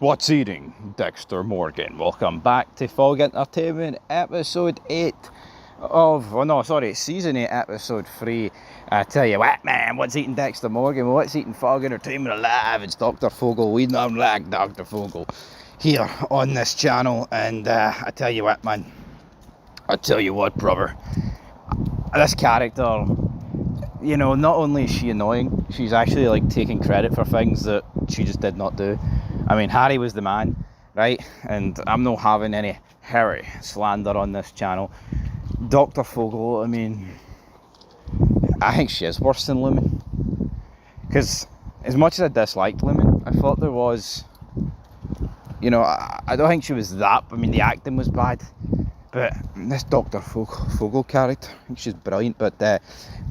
What's eating? Dexter Morgan. Welcome back to Fog Entertainment, episode 8 of, oh no, sorry, season 8, episode 3. I tell you what, man, what's eating Dexter Morgan? Well, what's eating Fog Entertainment alive? It's Dr. Vogel. We don't like Dr. Vogel here on this channel. And I tell you what, man, I tell you what, brother, this character, you know, not only is she annoying, she's actually like taking credit for things that she just did not do. I mean, Harry was the man, right? And I'm not having any Harry slander on this channel. Dr. Vogel, I mean, I think she is worse than Lumen. Because as much as I disliked Lumen, I thought there was, you know, I don't think she was that, I mean, the acting was bad. But this Dr. Vogel character, I think she's brilliant. But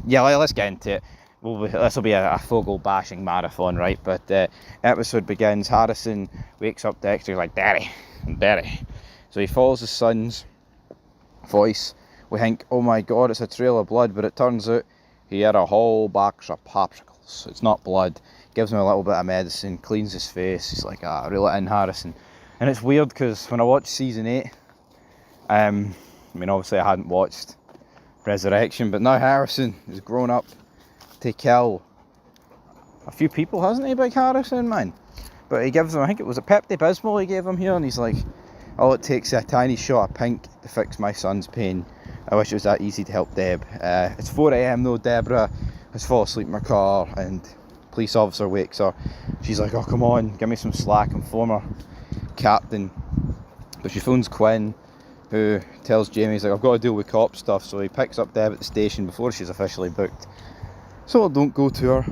yeah, let's get into it. This will be a Vogel bashing marathon, right? But episode begins. Harrison wakes up Dexter. He's like, Daddy. So he follows his son's voice. We think, oh my God, it's a trail of blood. But it turns out he had a whole box of popsicles. It's not blood. Gives him a little bit of medicine. Cleans his face. He's like, reel it in, Harrison. And it's weird because when I watched season 8, I mean, obviously I hadn't watched Resurrection, but now Harrison is grown up to kill a few people, hasn't he, Big Harrison, man? But he gives him, I think it was a Pepto-Bismol he gave him here, and he's like, all it takes is a tiny shot of pink to fix my son's pain. I wish it was that easy to help Deb. It's 4 AM though. Deborah has fallen asleep in her car, and police officer wakes her. She's like, oh, come on, give me some slack. I'm former captain. But she phones Quinn, who tells Jamie, he's like, I've got to deal with cop stuff. So he picks up Deb at the station before she's officially booked. So don't go to her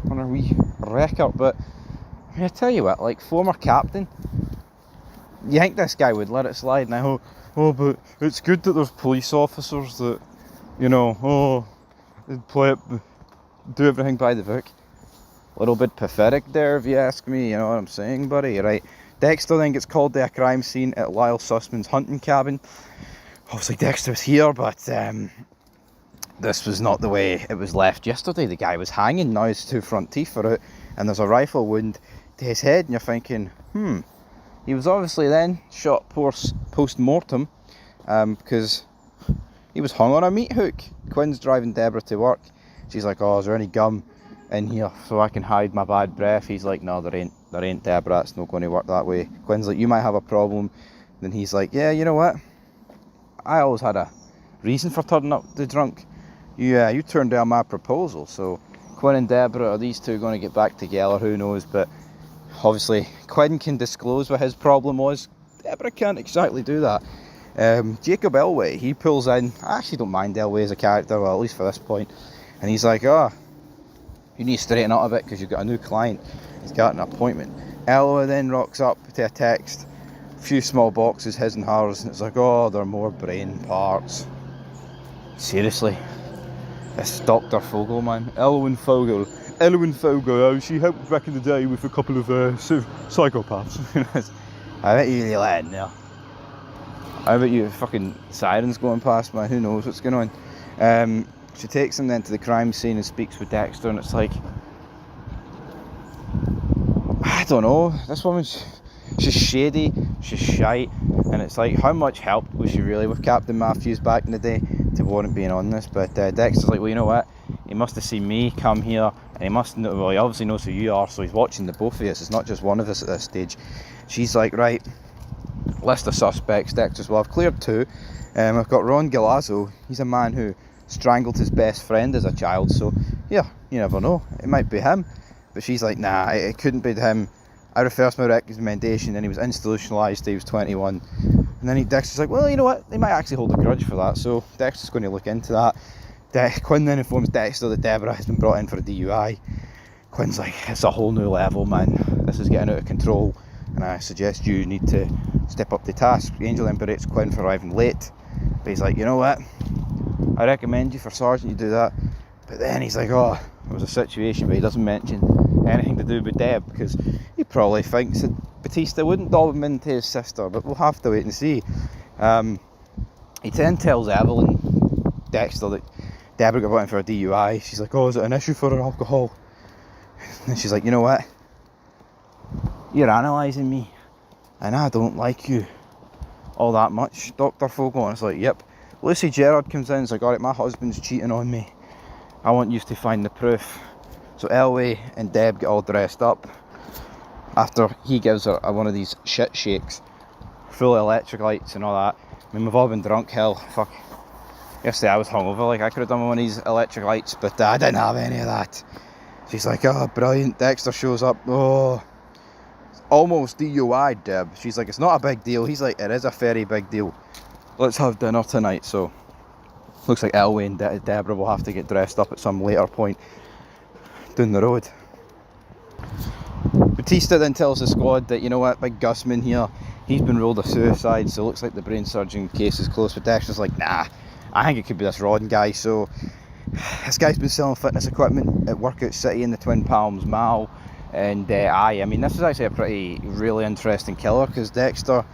on her wee record. But I mean, I tell you what, like, former captain, you think this guy would let it slide now? Oh, but it's good that there's police officers that, you know, do everything by the book. A little bit pathetic there, if you ask me, you know what I'm saying, buddy, right? Dexter then gets called to a crime scene at Lyle Sussman's hunting cabin. Obviously Dexter's here, but this was not the way it was left yesterday. The guy was hanging, now his 2 front teeth are out, and there's a rifle wound to his head, and you're thinking, he was obviously then shot post-mortem, because he was hung on a meat hook. Quinn's driving Deborah to work. She's like, oh, is there any gum in here so I can hide my bad breath? He's like, no, there ain't, Deborah, it's not going to work that way. Quinn's like, you might have a problem. Then he's like, yeah, you know what, I always had a reason for turning up the drunk. You turned down my proposal. So Quinn and Deborah, are these two going to get back together? Who knows? But obviously Quinn can disclose what his problem was. Deborah can't exactly do that. Jacob Elway, he pulls in. I actually don't mind Elway as a character, well, at least for this point. And he's like, oh, you need to straighten out a bit because you've got a new client. He's got an appointment. Elway then rocks up to a text. A few small boxes, his and hers. And it's like, oh, there are more brain parts. Seriously. This Dr. Vogel, man. Elwyn Vogel, she helped back in the day with a couple of psychopaths. I bet you really let in there. I bet you fucking sirens going past, man. Who knows what's going on. She takes him then to the crime scene and speaks with Dexter, and it's like, I don't know, this woman's, she's shady, she's shite, and it's like, how much help was she really with Captain Matthews back in the day to warrant being on this? But Dexter's like, well, you know what, he must have seen me come here, and he must know, well, he obviously knows who you are, so he's watching the both of us, it's not just one of us at this stage. She's like, right, list of suspects. Dexter's, well, I've cleared 2. I've got Ron Galazzo, he's a man who strangled his best friend as a child, so yeah, you never know, it might be him. But she's like, nah, it couldn't be him. I reversed my recommendation, and he was institutionalized till he was 21. And then Dexter's like, well, you know what, they might actually hold a grudge for that, so Dexter's going to look into that. Quinn then informs Dexter that Deborah has been brought in for a DUI. Quinn's like, it's a whole new level, man, this is getting out of control, and I suggest you need to step up to task. Angel then berates Quinn for arriving late, but he's like, you know what, I recommend you for sergeant, you do that. But then he's like, oh, it was a situation, but he doesn't mention anything to do with Deb, because he probably thinks that Batista wouldn't dob him into his sister, but we'll have to wait and see. He then tells Evelyn, Dexter, that Deborah got brought in for a DUI. She's like, oh, is it an issue for her alcohol? And she's like, you know what, you're analysing me. and I don't like you all that much, Dr. Vogel. And it's like, yep. Lucy Gerard comes in, it's like, alright, my husband's cheating on me. I want you to find the proof. So Elway and Deb get all dressed up after he gives her one of these shit shakes full of electric lights and all that. I mean, we've all been drunk, hell, fuck. Yesterday I was hungover, like I could have done one of these electric lights, but I didn't have any of that. She's like, oh, brilliant. Dexter shows up. Oh, it's almost DUI, Deb. She's like, it's not a big deal. He's like, it is a very big deal. Let's have dinner tonight. So looks like Elway and Deborah will have to get dressed up at some later point down the road. Batista then tells the squad that, you know what, big Gusman here, he's been ruled a suicide, so it looks like the brain surgeon case is closed. But Dexter's like, nah, I think it could be this Rodden guy. So this guy's been selling fitness equipment at Workout City in the Twin Palms Mall. And I mean, this is actually a pretty, really interesting killer, because Dexter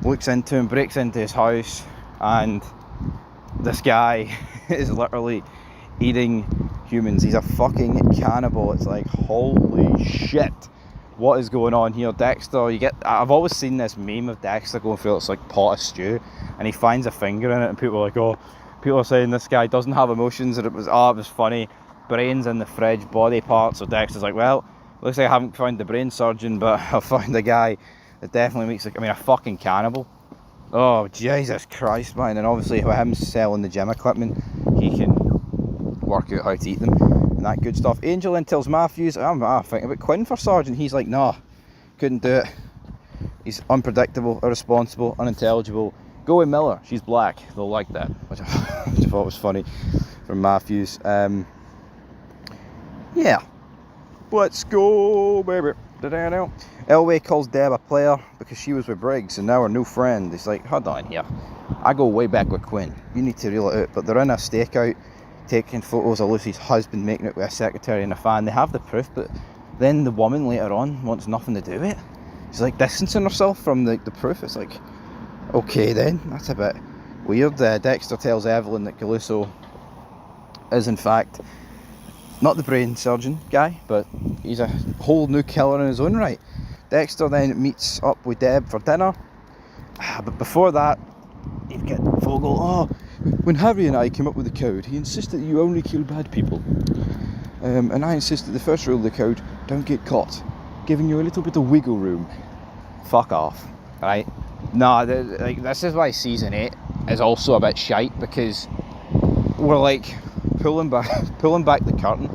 looks into him, breaks into his house, and this guy is literally eating humans. He's a fucking cannibal. It's like, holy shit, what is going on here? Dexter, I've always seen this meme of Dexter going through this like pot of stew, and he finds a finger in it, and people are like, oh, people are saying this guy doesn't have emotions, and it was funny. Brains in the fridge, body parts. So Dexter's like, well, looks like I haven't found the brain surgeon, but I found a guy that definitely makes a fucking cannibal. Oh, Jesus Christ, man. And obviously with him selling the gym equipment, he can work out how to eat them and that good stuff. Angel then tells Matthews, I'm thinking about Quinn for sergeant. He's like, nah, couldn't do it. He's unpredictable, irresponsible, unintelligible. Go with Miller, she's black, they'll like that. Which I thought was funny from Matthews. Yeah, let's go, baby. Elway calls Deb a player because she was with Briggs and now her new friend. He's like, hold on here, I go way back with Quinn, you need to reel it out. But they're in a stakeout taking photos of Lucy's husband making it with a secretary and a fan. They have the proof, but then the woman later on wants nothing to do with it. She's like distancing herself from the proof. It's like, okay then, that's a bit weird. Dexter tells Evelyn that Caluso is in fact not the brain surgeon guy, but he's a whole new killer in his own right. Dexter then meets up with Deb for dinner, but before that, you get Vogel. Oh, when Harry and I came up with the code, he insisted that you only kill bad people. And I insisted the first rule of the code, don't get caught, giving you a little bit of wiggle room. Fuck off, right? No, this is why season 8 is also a bit shite, because we're like pulling back the curtain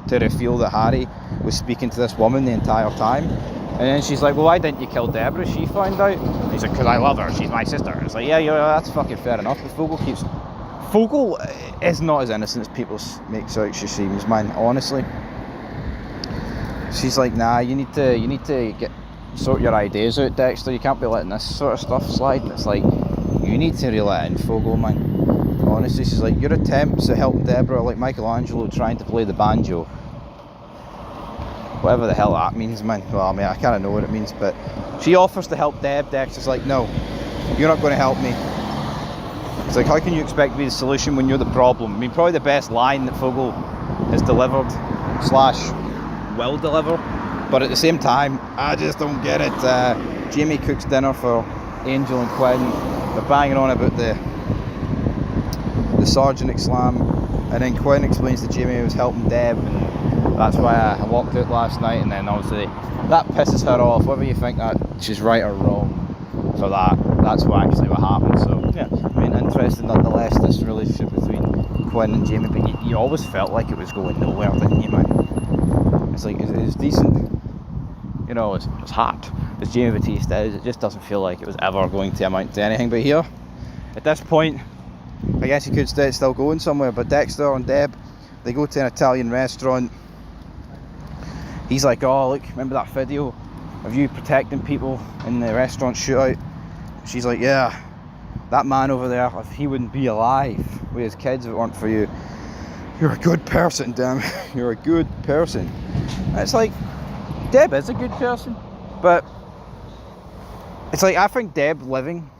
to reveal that Harry was speaking to this woman the entire time, and then she's like, well, why didn't you kill Deborah? She found out. He's like, because I love her, she's my sister. It's like, yeah, that's fucking fair enough. But Vogel is not as innocent as people make out she seems, man, honestly. She's like, nah, you need to sort your ideas out, Dexter. You can't be letting this sort of stuff slide. And it's like, you need to reel it in, Vogel, man. Honestly, she's like, your attempts at helping Deborah are like Michelangelo trying to play the banjo. Whatever the hell that means, man. Well, I mean, I kind of know what it means, but she offers to help Deb. Dexter's like, no, you're not going to help me. It's like, how can you expect to be the solution when you're the problem? I mean, probably the best line that Vogel has delivered / will deliver, but at the same time, I just don't get it. Jamie cooks dinner for Angel and Quinn. They're banging on about the sergeant exam, and then Quinn explains to Jamie he was helping Deb, and that's why I walked out last night. And then obviously that pisses her off, whether you think that she's right or wrong for that. That's what actually what happened. So yeah, I mean, interesting nonetheless, this relationship between Quinn and Jamie, but you always felt like it was going nowhere, didn't you, man? It's like, it's decent, you know, it's hard as Jamie Batista is, it just doesn't feel like it was ever going to amount to anything. But here, at this point, I guess you could still going somewhere. But Dexter and Deb, they go to an Italian restaurant. He's like, oh, look, remember that video of you protecting people in the restaurant shootout? She's like, yeah, that man over there, if he wouldn't be alive with his kids if it weren't for you. You're a good person, damn it. You're a good person. And it's like, Deb is a good person, but it's like, I think Deb living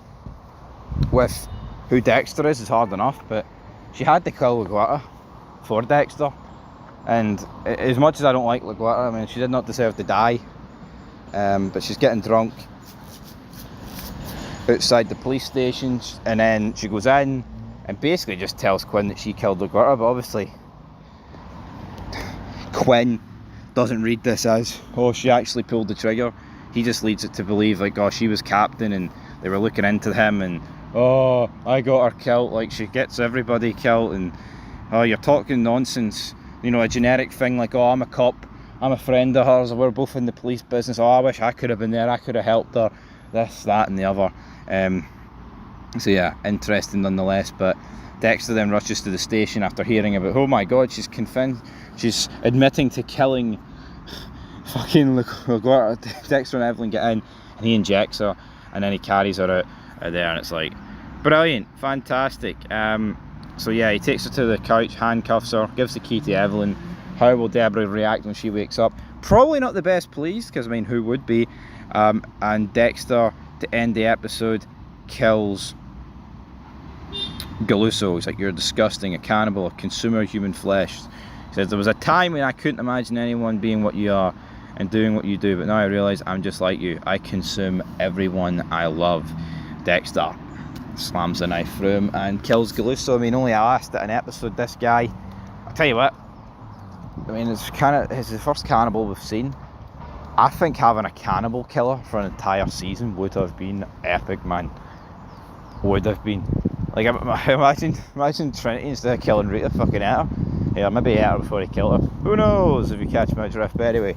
with who Dexter is hard enough, but she had to kill Laguerta for Dexter. And as much as I don't like Laguerta, I mean, she did not deserve to die, but she's getting drunk. outside the police station, and then she goes in and basically just tells Quinn that she killed Laguerta, but obviously Quinn doesn't read this as, oh, she actually pulled the trigger. He just leads it to believe, like, oh, she was captain and they were looking into him, and oh, I got her killed, like she gets everybody killed, and oh, you're talking nonsense, you know, a generic thing like, oh, I'm a cop, I'm a friend of hers, we're both in the police business, oh, I wish I could have been there, I could have helped her, this, that and the other. So yeah, interesting nonetheless. But Dexter then rushes to the station after hearing about, oh my god, she's admitting to killing fucking Laguerta. Dexter and Evelyn get in and he injects her, and then he carries her out there, and it's like brilliant, fantastic. So yeah, he takes her to the couch, handcuffs her, gives the key to Evelyn. How will Deborah react when she wakes up? Probably not the best pleased, because I mean, who would be? And Dexter, to end the episode, kills Galuso. He's like, you're disgusting, a cannibal, a consumer of human flesh. He says, there was a time when I couldn't imagine anyone being what you are and doing what you do, but now I realise I'm just like you. I consume everyone I love. Dexter slams a knife through him and kills Galuso. I mean, only I asked at an episode, this guy, I'll tell you what, I mean, it's the first cannibal we've seen. I think having a cannibal killer for an entire season would have been epic, man. Would have been. Like, imagine Trinity, instead of killing Rita, fucking ate her. Yeah, maybe ate her before he killed her. Who knows, if you catch my drift. But anyway,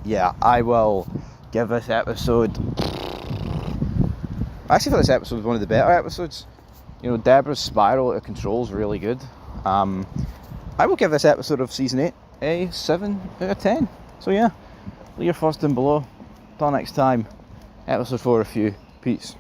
yeah, I will give this episode... I actually thought this episode was one of the better episodes. You know, Deborah's spiral out of control is really good. I will give this episode of season 8 a 7 out of 10. So yeah, leave your thoughts down below. Till next time, episode 4 review. Peace.